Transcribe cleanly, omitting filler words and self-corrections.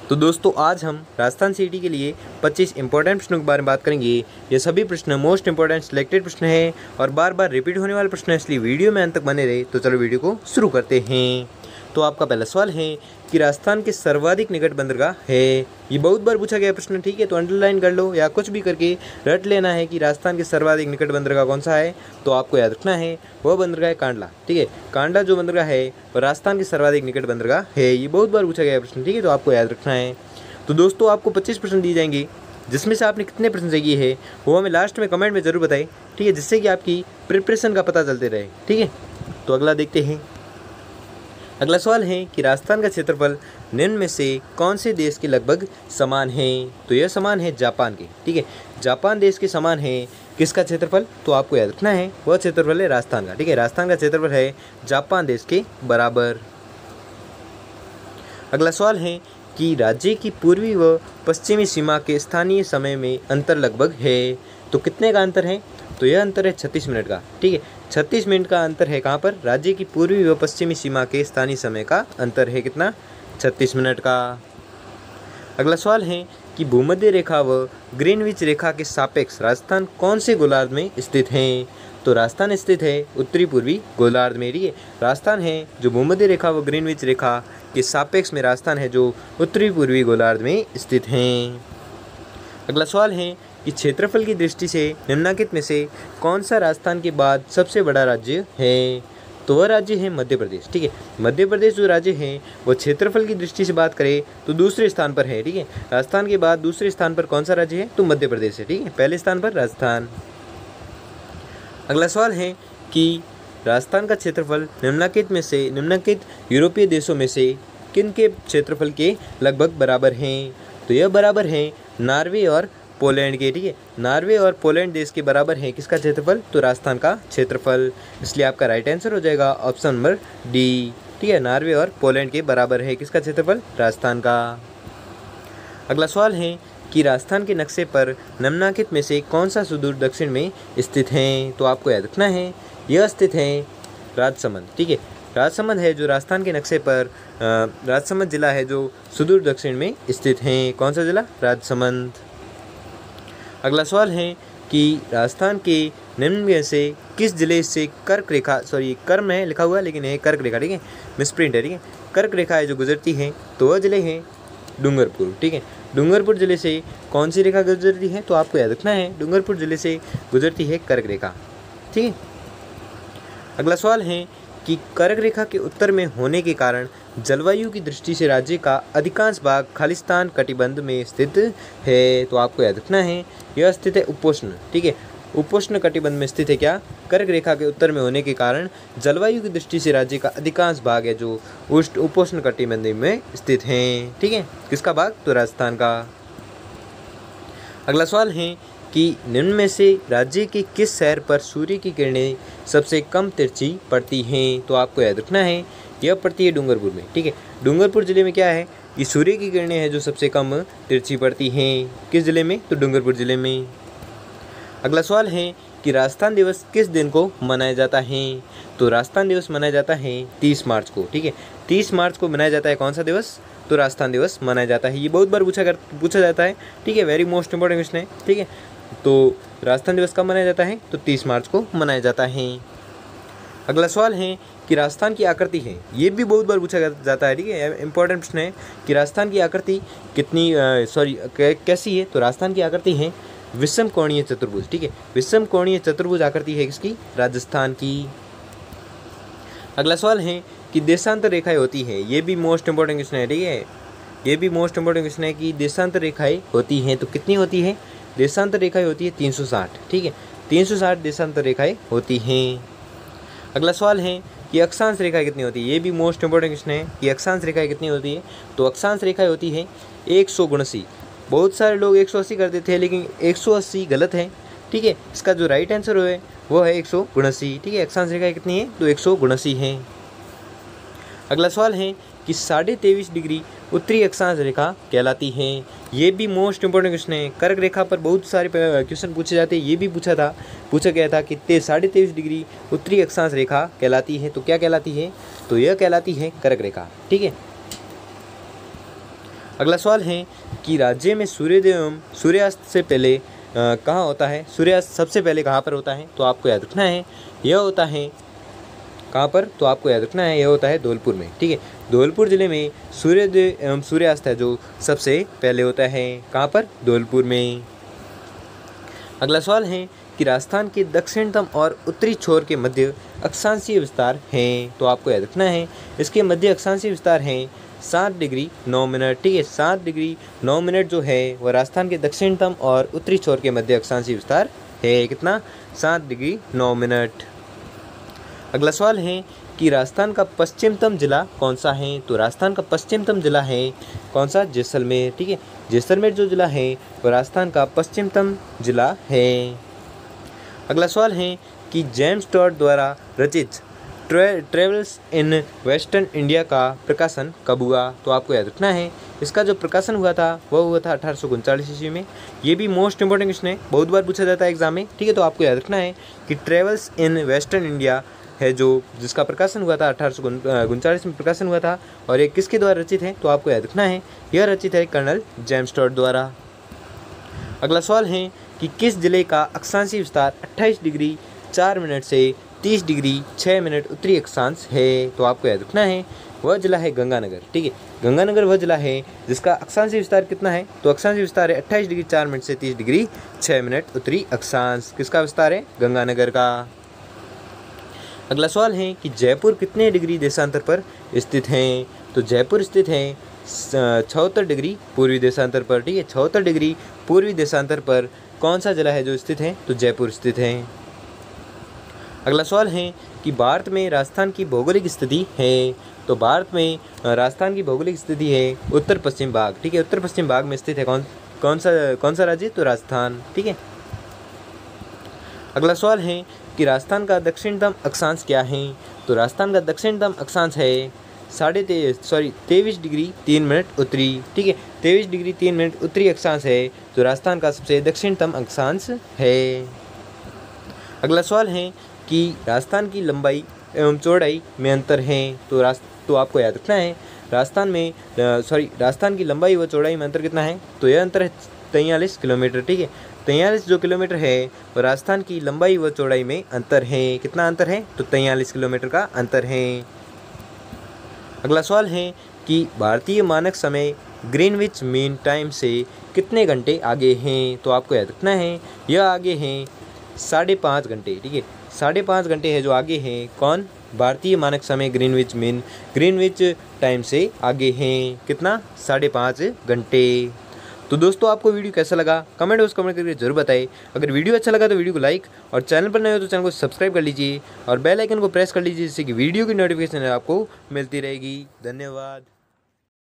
तो दोस्तों आज हम राजस्थान सीटी के लिए 25 इंपॉर्टेंट प्रश्नों के बारे में बात करेंगे। ये सभी प्रश्न मोस्ट इंपॉर्टेंट सिलेक्टेड प्रश्न हैं और बार बार रिपीट होने वाले प्रश्न हैं, इसलिए वीडियो में अंत तक बने रहे। तो चलो वीडियो को शुरू करते हैं। तो आपका पहला सवाल है कि राजस्थान के सर्वाधिक निकट बंदरगाह है। ये बहुत बार पूछा गया प्रश्न, ठीक है, तो अंडरलाइन कर लो या कुछ भी करके रट लेना है कि राजस्थान के सर्वाधिक निकट बंदरगाह कौन सा है। तो आपको याद रखना है वह बंदरगाह है कांडला, ठीक है। कांडला जो बंदरगाह है वह राजस्थान के सर्वाधिक निकट बंदरगाह है। ये बहुत बार पूछा गया प्रश्न, ठीक है, तो आपको याद रखना है। तो दोस्तों आपको 25 प्रश्न दिए जाएंगे, जिसमें से आपने कितने प्रश्न सही किए हैं वो हमें लास्ट में कमेंट में ज़रूर बताएं, ठीक है, जिससे कि आपकी प्रिपरेशन का पता चलते रहे, ठीक है। तो अगला देखते हैं। अगला सवाल है कि राजस्थान का क्षेत्रफल निम्न में से कौन से देश के लगभग समान है। तो यह समान है जापान के, ठीक है। जापान देश के समान है किसका क्षेत्रफल, तो आपको याद रखना है वह क्षेत्रफल है राजस्थान का, ठीक है। राजस्थान का क्षेत्रफल है जापान देश के बराबर। अगला सवाल है कि राज्य की पूर्वी व पश्चिमी सीमा के स्थानीय समय में अंतर लगभग है। तो कितने का अंतर है, तो यह अंतर है 36 मिनट का, ठीक है। 36 मिनट का अंतर है कहाँ पर, राज्य की पूर्वी व पश्चिमी सीमा के स्थानीय समय का अंतर है कितना, 36 मिनट का। अगला सवाल है कि भूमध्य रेखा व ग्रीनविच रेखा के सापेक्ष राजस्थान कौन से गोलार्ध में स्थित है। तो राजस्थान स्थित है उत्तरी पूर्वी गोलार्ध में, ठीक है। राजस्थान है जो भूमध्य रेखा व ग्रीनविच रेखा के सापेक्ष में राजस्थान है जो उत्तरी पूर्वी गोलार्ध में स्थित हैं। अगला सवाल है कि क्षेत्रफल की दृष्टि से निम्नलिखित में से कौन सा राजस्थान के बाद सबसे बड़ा राज्य है। तो वह राज्य है मध्य प्रदेश, ठीक है। मध्य प्रदेश जो राज्य है वो क्षेत्रफल की दृष्टि से बात करें तो दूसरे स्थान पर है, ठीक है। राजस्थान के बाद दूसरे स्थान पर कौन सा राज्य है, तो मध्य प्रदेश है, ठीक है। पहले स्थान पर राजस्थान। अगला सवाल है कि राजस्थान का क्षेत्रफल निम्नलिखित यूरोपीय देशों में से किन के क्षेत्रफल के लगभग बराबर हैं। तो यह बराबर है नॉर्वे और पोलैंड के, ठीक है। नॉर्वे और पोलैंड देश के बराबर है किसका क्षेत्रफल, तो राजस्थान का क्षेत्रफल। इसलिए आपका राइट आंसर हो जाएगा ऑप्शन नंबर डी, ठीक है। नॉर्वे और पोलैंड के बराबर है किसका क्षेत्रफल, राजस्थान का। अगला सवाल है कि राजस्थान के नक्शे पर निम्नलिखित में से कौन सा सुदूर दक्षिण में स्थित है। तो आपको याद रखना है यह स्थित है राजसमंद, ठीक है। राजसमंद है जो राजस्थान के नक्शे पर राजसमंद जिला है जो सुदूर दक्षिण में स्थित है। कौन सा जिला, राजसमंद। अगला सवाल है कि राजस्थान के निम्न में से किस जिले से कर्क रेखा, कर्म है लिखा हुआ लेकिन ये कर्क रेखा, ठीक है, मिसप्रिंट है, ठीक है। कर्क रेखा है जो गुजरती है, तो वह जिले हैं डूंगरपुर, ठीक है। डूंगरपुर जिले से कौन सी रेखा गुजरती है, तो आपको याद रखना है डूंगरपुर जिले से गुजरती है कर्क रेखा, ठीक है। अगला सवाल है कि कर्क रेखा के उत्तर में होने के कारण जलवायु की दृष्टि से राज्य का अधिकांश भाग खालिस्तान कटिबंध में स्थित है। तो आपको याद रखना है यह स्थित है उपोष्ण, ठीक है। उपोष्ण कटिबंध में स्थित है क्या, कर्क रेखा के उत्तर में होने के कारण जलवायु की दृष्टि से राज्य का अधिकांश भाग है जो उपोष्ण कटिबंध में स्थित हैं, ठीक है। किसका भाग, तो राजस्थान का। अगला सवाल है कि निम्न में से राज्य के किस शहर पर सूर्य की किरणें सबसे कम तिरछी पड़ती हैं। तो आपको याद रखना है यह पड़ती है डूंगरपुर में, ठीक है। डूंगरपुर जिले में क्या है, ये सूर्य की किरणें हैं जो सबसे कम तिरछी पड़ती हैं। किस जिले में, तो डूंगरपुर जिले में। अगला सवाल है कि राजस्थान दिवस किस दिन को मनाया जाता है। तो राजस्थान दिवस मनाया जाता है 30 मार्च को, ठीक है। 30 मार्च को मनाया जाता है कौन सा दिवस, तो राजस्थान दिवस मनाया जाता है। ये बहुत बार पूछा जाता है, ठीक है, वेरी मोस्ट इंपॉर्टेंट क्वेश्चन है, ठीक है। तो राजस्थान दिवस कब मनाया जाता है, तो 30 मार्च को मनाया जाता है। अगला सवाल है कि राजस्थान की आकृति है, ये भी बहुत बार पूछा जाता है, ठीक है, इंपॉर्टेंट प्रश्न है कि राजस्थान की आकृति कैसी है। तो राजस्थान की आकृति है विषम कोणीय चतुर्भुज, ठीक है। विषम कोणीय चतुर्भुज आकृति है किसकी, राजस्थान की। अगला सवाल है कि देशांतर रेखाएं होती है, ये भी मोस्ट इंपॉर्टेंट क्वेश्चन है, ठीक है। ये भी मोस्ट इंपॉर्टेंट क्वेश्चन है कि देशांतर रेखाएं होती हैं, तो कितनी होती है, देशांतर रेखाएं होती है 360, ठीक है। 360 देशांतर रेखाएं होती हैं। अगला सवाल है कि अक्षांश रेखाएं कितनी होती है, ये भी मोस्ट इंपॉर्टेंट क्वेश्चन है कि अक्षांश रेखाएं कितनी होती है। तो अक्षांश रेखाएं होती है 180। बहुत सारे लोग 180 कर देते हैं लेकिन 180 गलत है, ठीक है। इसका जो राइट आंसर है वो है 179, ठीक है। अक्षांश रेखाएं कितनी है, तो 179 है। अगला सवाल है कि 23.5 डिग्री उत्तरी अक्षांश रेखा कहलाती है, ये भी मोस्ट इंपॉर्टेंट क्वेश्चन है। कर्क रेखा पर बहुत सारे क्वेश्चन पूछे जाते हैं, ये भी पूछा गया था कि 23.5 डिग्री उत्तरी अक्षांश रेखा कहलाती है, तो क्या कहलाती है, तो यह कहलाती है कर्क रेखा, ठीक है। अगला सवाल है कि राज्य में सूर्योदय एवं सूर्यास्त से पहले कहाँ होता है? सूर्यास्त सबसे पहले कहाँ पर होता है? तो आपको याद रखना है यह होता है कहाँ पर? तो आपको याद रखना है यह होता है धौलपुर में। ठीक है, धौलपुर जिले में सूर्योदय एवं सूर्यास्त है जो सबसे पहले होता है। कहाँ पर? धौलपुर में। अगला सवाल है कि राजस्थान के दक्षिणतम और उत्तरी छोर के मध्य अक्षांशीय विस्तार हैं। तो आपको याद रखना है इसके मध्य अक्षांशीय विस्तार हैं 7 डिग्री 9 मिनट। ठीक है, 7 डिग्री 9 मिनट जो है वह राजस्थान के दक्षिणतम और उत्तरी छोर के मध्य अक्षांशीय विस्तार है। कितना? 7 डिग्री 9 मिनट। अगला सवाल है कि राजस्थान का पश्चिमतम जिला कौन सा है? तो राजस्थान का पश्चिमतम जिला है कौन सा? जैसलमेर। ठीक है, जैसलमेर जो जिला है वह राजस्थान का पश्चिमतम जिला है। अगला सवाल है कि जेम्स टॉड द्वारा रचित ट्रेवल्स इन वेस्टर्न इंडिया का प्रकाशन कब हुआ? तो आपको याद रखना है इसका जो प्रकाशन हुआ था वह हुआ था 1839 ईस्वी में। ये भी मोस्ट इंपॉर्टेंट क्वेश्चन है, बहुत बार पूछा जाता है एग्जाम में। ठीक है, तो आपको याद रखना है कि ट्रेवल्स इन वेस्टर्न इंडिया है जो जिसका प्रकाशन हुआ था 1839 में प्रकाशन हुआ था। और ये किसके द्वारा रचित है? तो आपको याद रखना है यह रचित है कर्नल जेम्स टॉड द्वारा। अगला सवाल है कि किस जिले का अक्षांशीय विस्तार 28 डिग्री 4 मिनट से 30 डिग्री 6 मिनट उत्तरी अक्षांश है? तो आपको याद रखना है वह जिला है गंगानगर। ठीक है, गंगानगर वह जिला है जिसका अक्षांशीय विस्तार कितना है? तो अक्षांशीय विस्तार है 28 डिग्री 4 मिनट से 30 डिग्री 6 मिनट उत्तरी अक्षांश। किसका विस्तार है? गंगानगर का। अगला सवाल है कि जयपुर कितने डिग्री देशांतर पर स्थित है? तो जयपुर स्थित है 76 डिग्री पूर्वी देशांतर पर। ठीक है, 76 डिग्री पूर्वी देशांतर पर कौन सा जिला है जो स्थित है? तो जयपुर स्थित है। अगला सवाल है कि भारत में राजस्थान की भौगोलिक स्थिति है। तो भारत में राजस्थान की भौगोलिक स्थिति है उत्तर पश्चिम भाग। ठीक है, उत्तर पश्चिम भाग में स्थित है कौन सा राज्य? तो राजस्थान। ठीक है। अगला सवाल है कि राजस्थान का दक्षिणतम अक्षांश क्या है? तो राजस्थान का दक्षिणतम अक्षांश है 23 डिग्री 3 मिनट उत्तरी। ठीक है, 23 डिग्री 3 मिनट उत्तरी अक्षांश है जो राजस्थान का सबसे दक्षिणतम अक्षांश है। अगला सवाल है कि राजस्थान की लंबाई एवं चौड़ाई में अंतर है। तो आपको याद रखना है राजस्थान की लंबाई व चौड़ाई में अंतर कितना है? तो यह अंतर है 43 किलोमीटर। ठीक है, 43 जो किलोमीटर है वो राजस्थान की लंबाई व चौड़ाई में अंतर है। कितना अंतर है? तो 43 किलोमीटर का अंतर है। अगला सवाल है कि भारतीय मानक समय ग्रीनविच मीन टाइम से कितने घंटे आगे हैं? तो आपको याद रखना है यह आगे हैं 5.5 घंटे। ठीक है, 5.5 घंटे है जो आगे हैं। कौन? भारतीय मानक समय ग्रीनविच टाइम से आगे हैं। कितना? 5.5 घंटे। तो दोस्तों आपको वीडियो कैसा लगा कमेंट करके जरूर बताएं। अगर वीडियो अच्छा लगा तो वीडियो को लाइक और चैनल पर नए हो तो चैनल को सब्सक्राइब कर लीजिए और बेल आइकन को प्रेस कर लीजिए जिससे कि वीडियो की नोटिफिकेशन आपको मिलती रहेगी। धन्यवाद।